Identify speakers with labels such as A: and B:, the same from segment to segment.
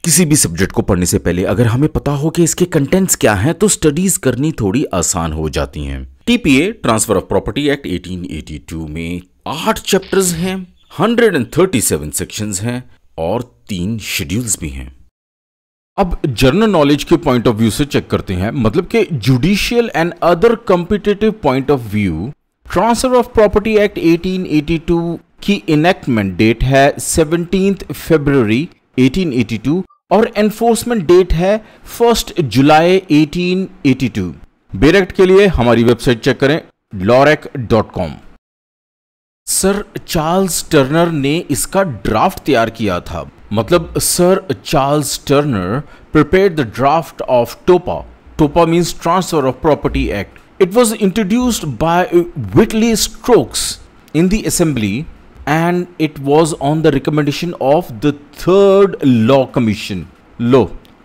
A: किसी भी सब्जेक्ट को पढ़ने से पहले अगर हमें पता हो कि इसके कंटेंट्स क्या हैं तो स्टडीज करनी थोड़ी आसान हो जाती हैं। TPA transfer of property act 1882 में 8 चैप्टर्स हैं, 137 सेक्शंस हैं और 3 शेड्यूल्स भी हैं। अब जनरल नॉलेज के पॉइंट ऑफ व्यू से चेक करते हैं, मतलब कि judicial and other competitive point of view, transfer of property act 1882 की इनेक्टमेंट डेट है 17 फरवरी 1882 और एनफोर्समेंट डेट है 1 जुलाई 1882। बेर एक्ट के लिए हमारी वेबसाइट चेक करें lawrec.com। सर चार्ल्स टर्नर ने इसका ड्राफ्ट तैयार किया था, मतलब sir Charles Turner prepared the draft of TOPA. TOPA means Transfer of Property Act. It was introduced by Whitley Stokes in the Assembly and it was on the recommendation of the Third Law Commission. लो,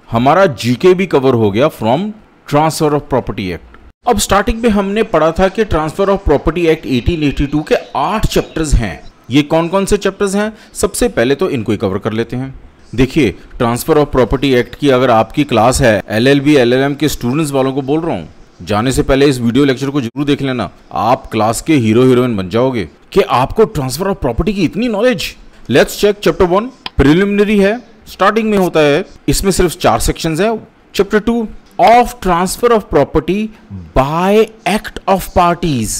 A: हमारा GK भी cover हो गया from transfer of property act. अब starting में हमने पढ़ा था कि ट्रांसफर ऑफ प्रॉपर्टी एक्ट 1882 के 8 चैप्टर्स हैं। ये कौन कौन से चैप्टर्स हैं, सबसे पहले तो इनको ही कवर कर लेते हैं। देखिए, ट्रांसफर ऑफ प्रॉपर्टी एक्ट की अगर आपकी क्लास है, LLB LLM के स्टूडेंट्स वालों को बोल रहा हूं, जाने से पहले इस वीडियो लेक्चर को जरूर देख लेना। आप क्लास के हीरो हीरोइन बन जाओगे कि आपको ट्रांसफर ऑफ प्रॉपर्टी की इतनी knowledge. Let's check chapter 1 preliminary है, स्टार्टिंग में होता है, इसमें सिर्फ 4 सेक्शंस है। Chapter 2 of transfer of property by act of parties,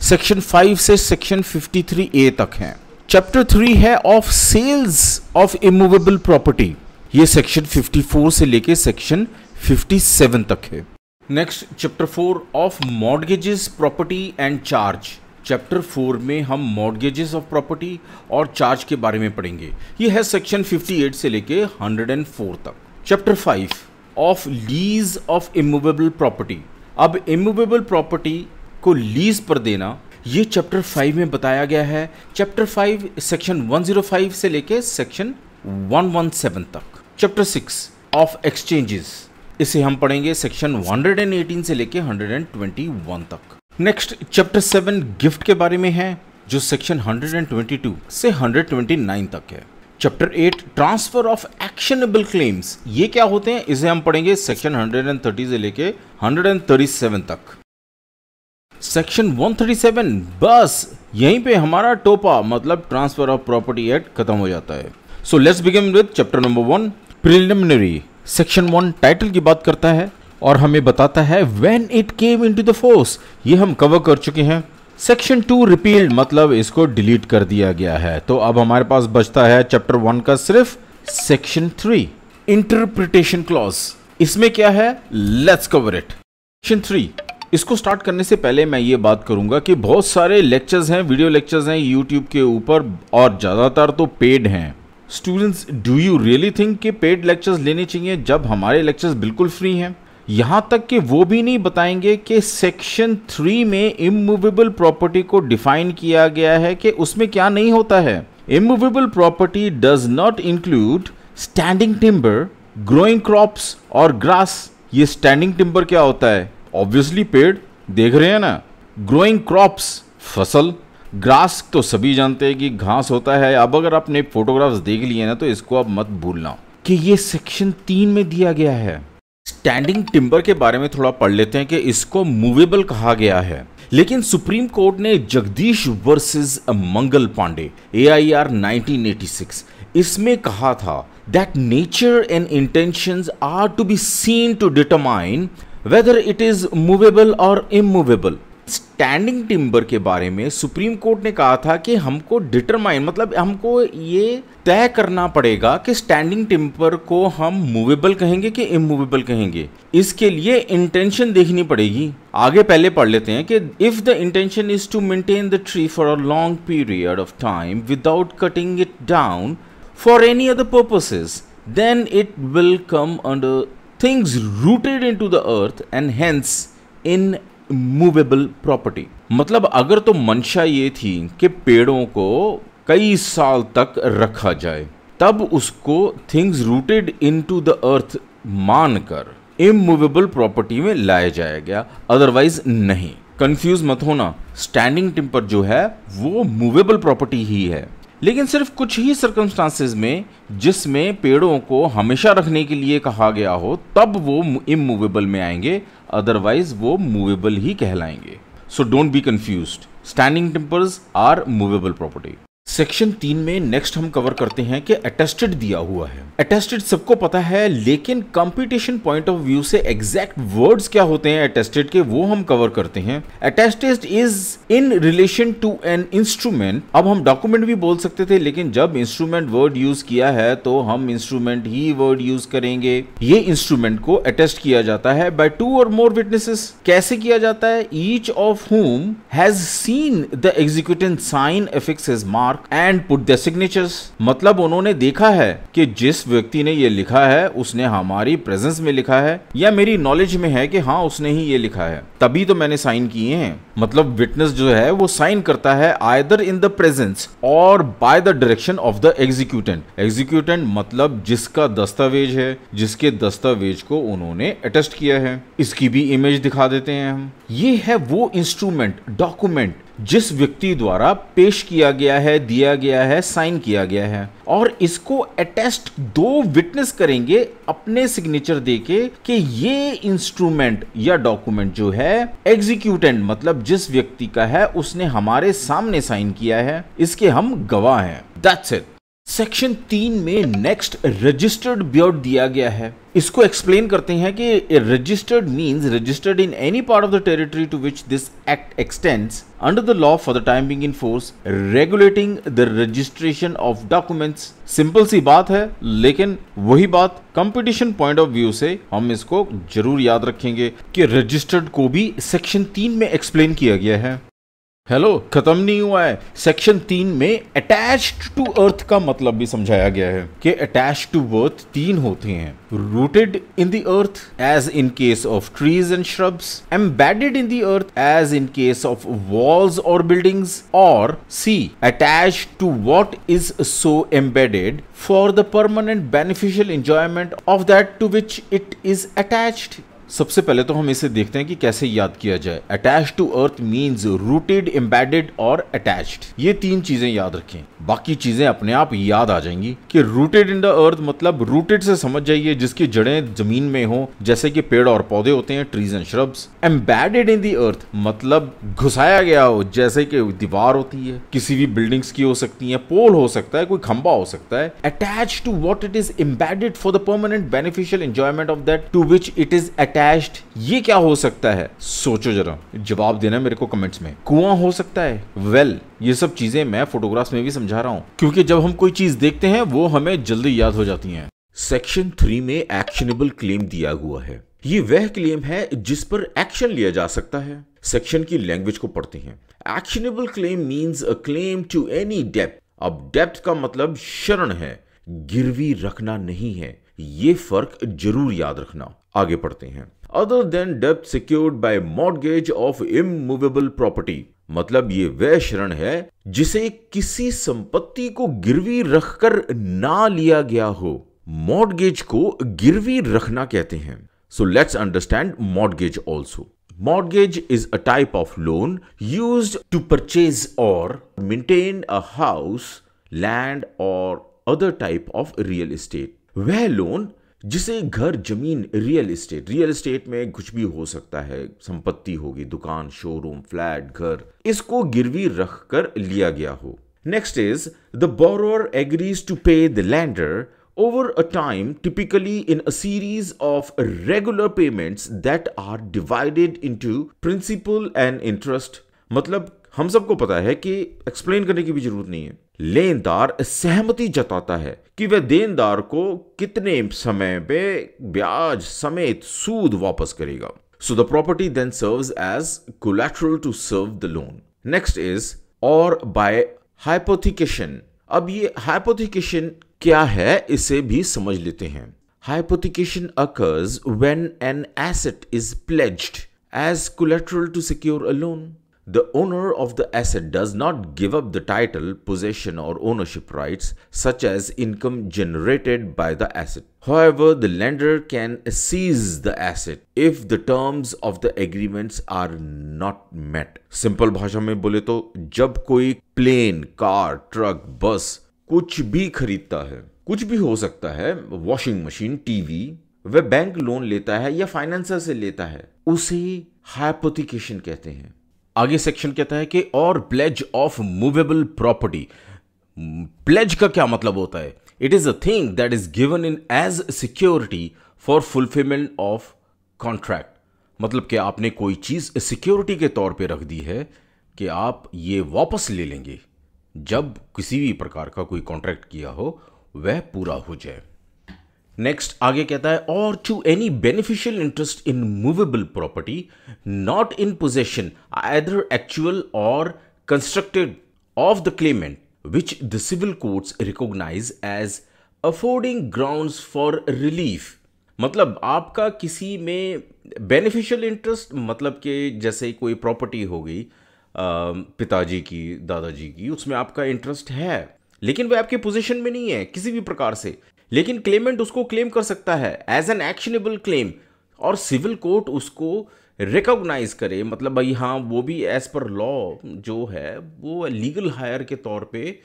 A: section 5 से सेक्शन 53A तक है। चैप्टर 3 है of sales of immovable property, ये सेक्शन 54 से लेके सेक्शन 57 तक है। Next chapter 4 of mortgages property and charge, chapter 4 में हम मॉर्गेजेस ऑफ प्रॉपर्टी और चार्ज के बारे में पढ़ेंगे। ये है सेक्शन 58 से लेके 104 तक। Chapter 5 of lease of immovable property, अब इमूवेबल प्रॉपर्टी को लीज पर देना ये चैप्टर 5 में बताया गया है। चैप्टर 5 सेक्शन 105 से लेके सेक्शन 117 तक। चैप्टर 6 ऑफ एक्सचेंजेस, इसे हम पढ़ेंगे सेक्शन 118 से लेके 121 तक। नेक्स्ट चैप्टर 7 गिफ्ट के बारे में है, जो सेक्शन 122 से 129 तक है। Chapter 8 transfer of actionable claims, ये क्या होते हैं, इसे हम पढ़ेंगे सेक्शन 130 से लेके 137 तक। सेक्शन 137, बस यहीं पे हमारा टोपा मतलब ट्रांसफर ऑफ प्रॉपर्टी एक्ट खत्म हो जाता है। So let's begin with chapter number 1 preliminary. Section 1 title की बात करता है और हमें बताता है when it came into the force, ये हम कवर कर चुके हैं। सेक्शन 2 रिपील्ड, मतलब इसको डिलीट कर दिया गया है। तो अब हमारे पास बचता है चैप्टर 1 का सिर्फ सेक्शन 3 इंटरप्रिटेशन क्लॉज। इसमें क्या है, लेट्स कवर इट। सेक्शन 3, इसको स्टार्ट करने से पहले मैं ये बात करूंगा कि बहुत सारे लेक्चर्स हैं, वीडियो लेक्चर्स हैं यूट्यूब के ऊपर और ज़्यादातर तो पेड हैं। Students, do you really think कि पेड लेक्चर्स लेने चाहिए जब हमारे लेक्चर्स बिल्कुल फ्री हैं? यहाँ तक कि वो भी नहीं बताएंगे कि सेक्शन 3 में इमूवेबल प्रॉपर्टी को डिफाइन किया गया है कि उसमें क्या नहीं होता है। Immovable property does not include standing timber, growing crops और ग्रास। ये स्टैंडिंग टिम्बर क्या होता है, ऑब्वियसली पेड़, देख रहे हैं ना। ग्रोइंग क्रॉप्स फसल, ग्रास तो सभी जानते हैं कि घास होता है। अब अगर आपने फोटोग्राफ्स देख लिए ना तो इसको अब मत भूलना कि ये सेक्शन 3 में दिया गया है। स्टैंडिंग टिम्बर के बारे में थोड़ा पढ़ लेते हैं कि इसको मूवेबल कहा गया है, लेकिन सुप्रीम कोर्ट ने जगदीश वर्सेस मंगल पांडे AIR 1986 इसमें कहा था that nature and intentions are to be seen to determine whether it is movable और इमूवेबल। स्टैंडिंग टिम्बर के बारे में सुप्रीम कोर्ट ने कहा था कि हमको डिटरमाइन, मतलब हमको ये तय करना पड़ेगा कि स्टैंडिंग टिम्बर को हम मूवेबल कहेंगे कि इमूवेबल कहेंगे। इसके लिए इंटेंशन देखनी पड़ेगी। आगे पहले पढ़ लेते हैं कि if the intention is to maintain the tree for a long period of time without cutting it down for any other purposes, then it will come under things rooted into the earth and hence in movable property. मतलब अगर तो मंशा ये थी कि पेड़ों को कई साल तक रखा जाए, तब उसको थिंग्स रूटेड इनटू द अर्थ मानकर इमूवेबल प्रॉपर्टी में लाया जाएगा, अदरवाइज नहीं। कंफ्यूज मत होना, स्टैंडिंग टिम्बर जो है वो मूवेबल प्रॉपर्टी ही है। लेकिन सिर्फ कुछ ही सर्कमस्टांसेस में जिसमें पेड़ों को हमेशा रखने के लिए कहा गया हो तब वो इमूवेबल में आएंगे, अदरवाइज वो मूवेबल ही कहलाएंगे। So don't be confused, standing timbers are movable property. Section 3 में नेक्स्ट हम कवर करते हैं कि अटेस्टेड दिया हुआ है। अटेस्टेड सबको पता है, लेकिन कंपटीशन पॉइंट ऑफ व्यू से एग्जैक्ट वर्ड्स क्या होते हैं अटेस्टेड के वो हम कवर करते हैं। Attested is in relation to an instrument. अब हम डॉक्यूमेंट भी बोल सकते थे, लेकिन जब इंस्ट्रूमेंट वर्ड यूज किया है तो हम इंस्ट्रूमेंट ही वर्ड यूज करेंगे। ये इंस्ट्रूमेंट को अटेस्ट किया जाता है बाय 2 और मोर विटनेसेस। कैसे किया जाता है? Each of whom has seen the executant sign affix his mark and put the signatures. मतलब उन्होंने देखा है कि जिस व्यक्ति ने ये लिखा है उसने हमारी प्रेजेंस में लिखा है, या मेरी नॉलेज में है कि हाँ उसने ही ये लिखा है, तभी तो मैंने साइन किए हैं। मतलब विटनेस जो है वो साइन करता है आइदर इन द प्रेजेंस और by the direction of the executant. Executant मतलब जिसका दस्तावेज है, जिसके दस्तावेज को उन्होंने अटेस्ट किया है। इसकी भी इमेज दिखा देते हैं हम। ये है वो इंस्ट्रूमेंट, डॉक्यूमेंट जिस व्यक्ति द्वारा पेश किया गया है, दिया गया है, साइन किया गया है, और इसको अटेस्ट 2 विटनेस करेंगे अपने सिग्नेचर देके कि ये इंस्ट्रूमेंट या डॉक्यूमेंट जो है एग्जीक्यूटेंट मतलब जिस व्यक्ति का है उसने हमारे सामने साइन किया है, इसके हम गवाह हैं। That's it. सेक्शन 3 में नेक्स्ट रजिस्टर्ड बियर्ड दिया गया है। इसको एक्सप्लेन करते हैं कि registered means registered in any part of the territory to which this act extends under the law for the time being in force regulating the registration of documents. Simple सी बात है, लेकिन वही बात कंपटीशन पॉइंट ऑफ व्यू से हम इसको जरूर याद रखेंगे कि रजिस्टर्ड को भी सेक्शन 3 में एक्सप्लेन किया गया है। हेलो, खत्म नहीं हुआ है। सेक्शन 3 में अटैच्ड टू अर्थ का मतलब भी समझाया गया है कि अटैच्ड टू अर्थ 3 होते हैं। Rooted in the earth as in case of trees and shrubs, embedded in the earth as in case of walls और बिल्डिंग्स, और C attached to what is so embedded for the permanent beneficial enjoyment of that to which it is attached. सबसे पहले तो हम इसे देखते हैं कि कैसे याद किया जाए। Attached to earth means rooted, embedded और अटैच्ड। ये 3 चीजें याद रखें, बाकी चीजें अपने आप याद आ जाएंगी। कि रूटेड इन द अर्थ मतलब रूटेड से समझ जाइए जिसकी जड़ें जमीन में हो, जैसे कि पेड़ और पौधे होते हैं, trees and shrubs. Embedded in the अर्थ मतलब घुसाया गया हो, जैसे कि दीवार होती है, किसी भी बिल्डिंग्स की हो सकती है, पोल हो सकता है, कोई खंबा हो सकता है। Attached to what it is embedded for the permanent beneficial enjoyment of that to which it is attached. ये क्या हो सकता है? सोचो जरा, जवाब देना मेरे को कमेंट्स में। कुआं हो सकता है। वेल, ये सब चीजें मैं फोटोग्राफ्स में भी समझा रहा हूं, क्योंकि जब हम कोई चीज देखते हैं वो हमें जल्दी याद हो जाती है। सेक्शन 3 में एक्शनेबल क्लेम दिया हुआ है। ये वह क्लेम है जिस पर एक्शन लिया जा सकता है। सेक्शन की लैंग्वेज को पढ़ते हैं। Actionable claim means a claim to any डेप्थ। अब डेप्थ का मतलब शरण है, गिरवी रखना नहीं है। ये फर्क जरूर याद रखना। आगे पढ़ते हैं। Other than depth secured by mortgage of immovable property, मतलब ये वह शरण है जिसे किसी संपत्ति को गिरवी रखकर ना लिया गया हो। मॉर्गेज को गिरवी रखना कहते हैं। So let's understand mortgage also. Mortgage is a type of loan used to purchase or maintain a house, land or other type of real estate. वह लोन जिसे घर, जमीन, रियल एस्टेट में कुछ भी हो सकता है, संपत्ति होगी, दुकान, शोरूम, फ्लैट, घर, इसको गिरवी रख कर लिया गया हो। Next is the borrower agrees to pay the lender over a time, typically in a series of regular payments that are divided into principal and interest. मतलब हम सबको पता है कि एक्सप्लेन करने की भी जरूरत नहीं है। लेनदार सहमति जताता है कि वह देनदार को कितने समय पे ब्याज समेत सूद वापस करेगा। So the property then serves as collateral to serve the loan. Next is or by hypothecation. अब ये hypothecation क्या है इसे भी समझ लेते हैं। Hypothecation occurs when an asset is pledged as collateral to secure a loan. The owner of the asset does not give up the title, possession, or ownership rights, such as income generated by the asset. However, the lender can seize the asset if the terms of the agreements are not met. Simple भाषा में बोले तो जब कोई plane, car, truck, बस कुछ भी खरीदता है, कुछ भी हो सकता है, वॉशिंग मशीन, टीवी, वह बैंक लोन लेता है या फाइनेंसर से लेता है, उसे हाइपोथिकेशन कहते हैं। आगे सेक्शन कहता है कि और pledge of movable property. Pledge का क्या मतलब होता है? It is a thing that is given in as security for fulfilment of contract. मतलब कि आपने कोई चीज सिक्योरिटी के तौर पे रख दी है कि आप ये वापस ले लेंगे जब किसी भी प्रकार का कोई कॉन्ट्रैक्ट किया हो वह पूरा हो जाए। नेक्स्ट आगे कहता है और to any beneficial interest in movable property not in possession either actual और constructive of the claimant which the civil courts recognize as affording grounds for relief. मतलब आपका किसी में बेनिफिशियल इंटरेस्ट, मतलब कि जैसे कोई प्रॉपर्टी हो गई पिताजी की, दादाजी की, उसमें आपका इंटरेस्ट है लेकिन वह आपके पोजीशन में नहीं है किसी भी प्रकार से, लेकिन क्लेमेंट उसको क्लेम कर सकता है एज एन एक्शनेबल क्लेम और सिविल कोर्ट उसको रिकॉग्नाइज करे। मतलब भाई हाँ, वो भी एज पर लॉ जो है वो लीगल हायर के तौर पे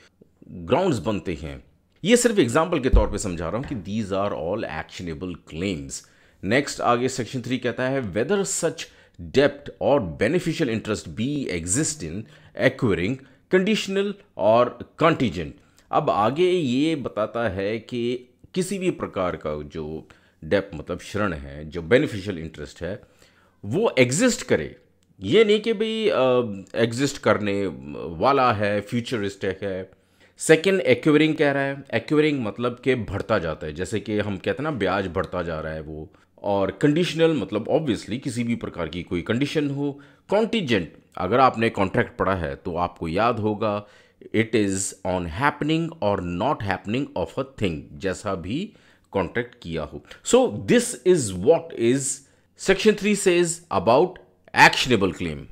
A: ग्राउंड्स बनते हैं। ये सिर्फ एग्जांपल के तौर पे समझा रहा हूं कि these are all actionable claims. Next आगे सेक्शन 3 कहता है वेदर सच डेप्ट और beneficial interest be exist in acquiring, conditional और कंटीजेंट। अब आगे ये बताता है कि किसी भी प्रकार का जो डेप्ट मतलब ऋण है, जो बेनिफिशियल इंटरेस्ट है, वो एग्जिस्ट करे। ये नहीं कि भाई एग्जिस्ट करने वाला है, फ्यूचरिस्टिक है। सेकेंड एक्वायरिंग कह रहा है। एक्वायरिंग मतलब कि बढ़ता जाता है, जैसे कि हम कहते हैं ना ब्याज बढ़ता जा रहा है वो। और कंडीशनल मतलब ऑब्वियसली किसी भी प्रकार की कोई कंडीशन हो। कॉन्टीजेंट, अगर आपने कॉन्ट्रैक्ट पढ़ा है तो आपको याद होगा इट इज ऑन हैपनिंग और not happening of a thing, जैसा भी कॉन्ट्रैक्ट किया हो। So this is what is section 3 says about actionable claim.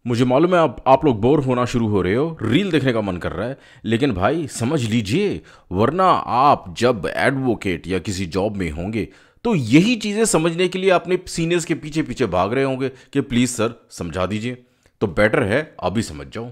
A: मुझे मालूम है आप लोग बोर होना शुरू हो रहे हो, रील देखने का मन कर रहा है, लेकिन भाई समझ लीजिए, वरना आप जब एडवोकेट या किसी जॉब में होंगे तो यही चीजें समझने के लिए अपने सीनियर्स के पीछे पीछे भाग रहे होंगे कि प्लीज सर समझा दीजिए। तो बेटर है अभी समझ जाओ।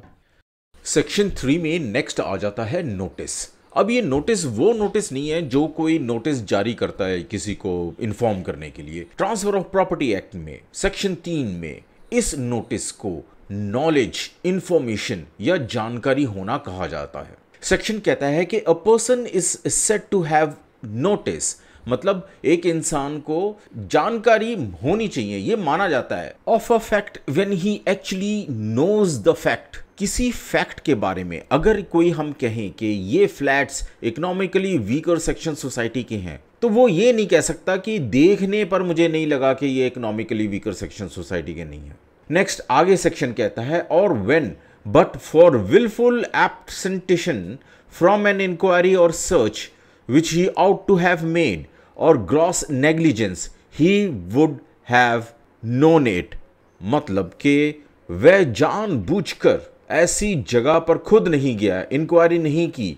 A: सेक्शन 3 में नेक्स्ट आ जाता है नोटिस। अब ये नोटिस वो नोटिस नहीं है जो कोई नोटिस जारी करता है किसी को इन्फॉर्म करने के लिए। ट्रांसफर ऑफ प्रॉपर्टी एक्ट में सेक्शन 3 में इस नोटिस को नॉलेज, इंफॉर्मेशन या जानकारी होना कहा जाता है। सेक्शन कहता है कि a person is said to have notice, मतलब एक इंसान को जानकारी होनी चाहिए, ये माना जाता है, of a fact when he actually knows the fact. किसी फैक्ट के बारे में अगर कोई हम कहें कि ये flats economically weaker section society के हैं, तो वो ये नहीं कह सकता कि देखने पर मुझे नहीं लगा कि ये इकोनॉमिकली वीकर सेक्शन सोसाइटी के नहीं है। नेक्स्ट आगे सेक्शन कहता है और when but for wilful abstention from an inquiry और search which he ought to have made or gross negligence he would have known it। मतलब कि वह जानबूझकर ऐसी जगह पर खुद नहीं गया, इंक्वायरी नहीं की,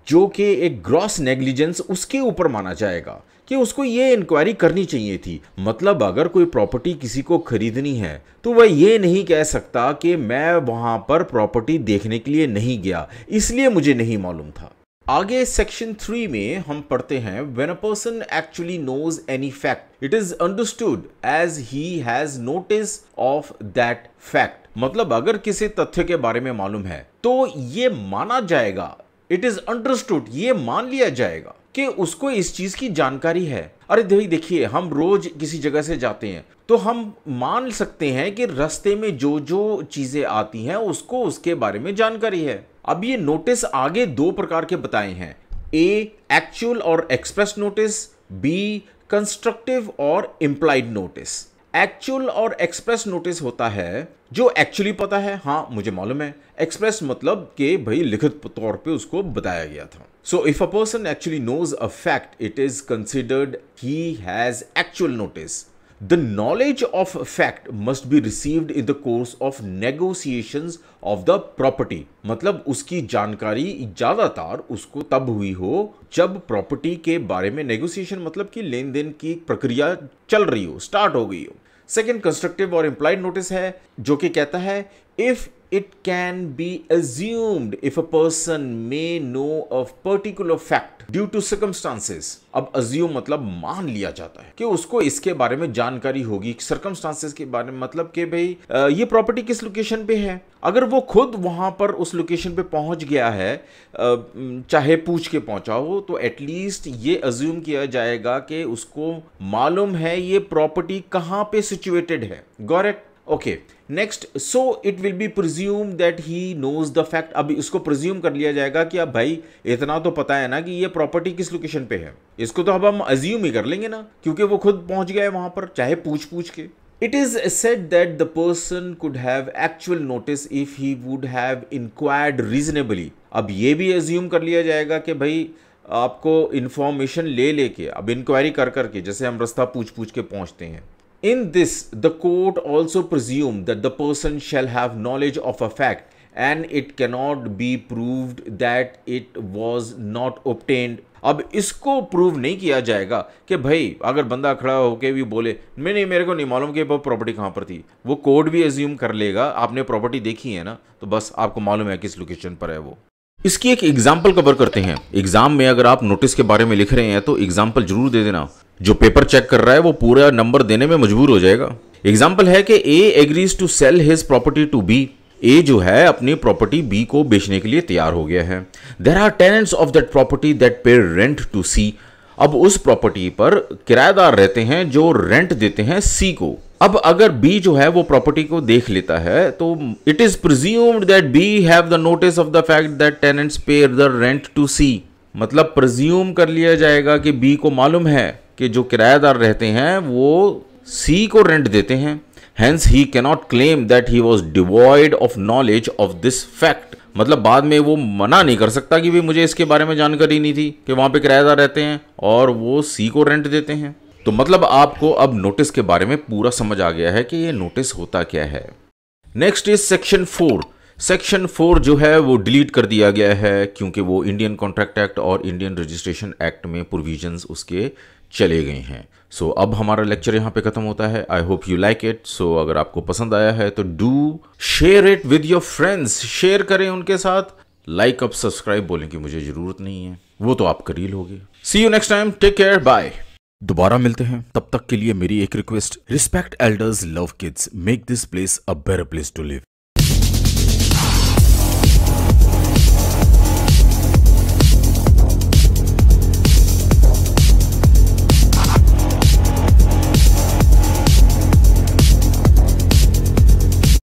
A: जो कि एक ग्रॉस नेग्लिजेंस उसके ऊपर माना जाएगा कि उसको ये इंक्वायरी करनी चाहिए थी। मतलब अगर कोई प्रॉपर्टी किसी को खरीदनी है तो वह ये नहीं कह सकता कि मैं वहां पर प्रॉपर्टी देखने के लिए नहीं गया, इसलिए मुझे नहीं मालूम था। आगे सेक्शन 3 में हम पढ़ते हैं when a person actually knows any fact it is understood as he has notice of that fact. मतलब अगर किसी तथ्य के बारे में मालूम है तो ये माना जाएगा, इट इज अंडरस्टूड, ये मान लिया जाएगा कि उसको इस चीज की जानकारी है। अरे देखिए, हम रोज किसी जगह से जाते हैं तो हम मान सकते हैं कि रास्ते में जो जो चीजें आती हैं उसको उसके बारे में जानकारी है। अब ये नोटिस आगे 2 प्रकार के बताए हैं, ए एक्चुअल और एक्सप्रेस नोटिस, बी कंस्ट्रक्टिव और इम्प्लाइड नोटिस। एक्चुअल और एक्सप्रेस नोटिस होता है जो एक्चुअली पता है, हाँ मुझे मालूम है। एक्सप्रेस मतलब कि भाई लिखित तौर पे उसको बताया गया था। So if a person actually knows a fact it is considered he has actual notice. The knowledge of fact must be received in the course of negotiations of the property, मतलब उसकी जानकारी ज्यादातर उसको तब हुई हो जब प्रॉपर्टी के बारे में नेगोशिएशन, मतलब कि लेन देन की प्रक्रिया चल रही हो, स्टार्ट हो गई हो। सेकेंड कंस्ट्रक्टिव और इंप्लाइड नोटिस है जो कि कहता है if it can be assumed if a person may know of particular fact due to circumstances। अब assume मतलब मान लिया जाता है कि उसको इसके बारे में जानकारी होगी, circumstances के बारे में मतलब कि भाई ये प्रॉपर्टी किस लोकेशन पे है। अगर वो खुद वहां पर उस लोकेशन पे पहुंच गया है, चाहे पूछ के पहुंचा हो, तो एटलीस्ट ये अज्यूम किया जाएगा कि उसको मालूम है ये प्रॉपर्टी कहां पे सिचुएटेड है। Got it? Okay, next, so it will be presume that he knows the fact. अब इसको प्रिज्यूम कर लिया जाएगा कि अब भाई इतना तो पता है ना कि ये प्रॉपर्टी किस लोकेशन पे है, इसको तो अब हम अज्यूम ही कर लेंगे ना, क्योंकि वो खुद पहुंच गया है वहां पर, चाहे पूछ के। It is said that the person could have actual notice if he would have inquired reasonably. अब ये भी अज्यूम कर लिया जाएगा कि भाई आपको इंफॉर्मेशन लेके, अब इंक्वायरी कर करके, जैसे हम रास्ता पूछ के पहुंचते हैं। In this, the court also presumed that the person shall have knowledge of a fact and it cannot be proved that it was not obtained। अब इसको प्रूव नहीं किया जाएगा कि भाई अगर बंदा खड़ा होके भी बोले नहीं मेरे को नहीं मालूम कि वो प्रॉपर्टी कहाँ पर थी, वो कोर्ट भी एज्यूम कर लेगा आपने प्रॉपर्टी देखी है ना, तो बस आपको मालूम है किस लोकेशन पर है वो। इसकी एक एग्जाम्पल कवर करते हैं। एग्जाम में अगर आप नोटिस के बारे में लिख रहे हैं तो एग्जाम्पल जरूर दे देना, जो पेपर चेक कर रहा है वो पूरा नंबर देने में मजबूर हो जाएगा। एग्जाम्पल है कि A agrees to sell his property to B. A जो है अपनी प्रॉपर्टी बी को बेचने के लिए तैयार हो गया है। There are tenants of that property that pay rent to C. अब उस प्रॉपर्टी पर किराएदार रहते हैं जो रेंट देते हैं सी को। अब अगर बी जो है वो प्रॉपर्टी को देख लेता है तो it is presumed that B have the notice of the fact that tenants pay the rent to C. मतलब प्रिज्यूम कर लिया जाएगा कि बी को मालूम है कि जो किराएदार रहते हैं वो सी को रेंट देते हैं। Hence he cannot claim that he was devoid of knowledge of this fact. मतलब बाद में वो मना नहीं कर सकता कि भाई मुझे इसके बारे में जानकारी नहीं थी कि वहां पे किराएदार रहते हैं और वो सी को रेंट देते हैं। तो मतलब आपको अब नोटिस के बारे में पूरा समझ आ गया है कि ये नोटिस होता क्या है। Next is section 4। सेक्शन 4 जो है वो डिलीट कर दिया गया है क्योंकि वो इंडियन कॉन्ट्रैक्ट एक्ट और इंडियन रजिस्ट्रेशन एक्ट में प्रोविजंस उसके चले गए हैं। सो अब हमारा लेक्चर यहाँ पे खत्म होता है। I hope you like it. So अगर आपको पसंद आया है तो do share it with your friends, share करें उनके साथ। लाइक अब सब्सक्राइब बोलने की मुझे जरूरत नहीं है, वो तो आप कर ही लोगे। See you next time, take care, bye. दोबारा मिलते हैं, तब तक के लिए मेरी एक request, respect elders, love kids, make this place a better place to live.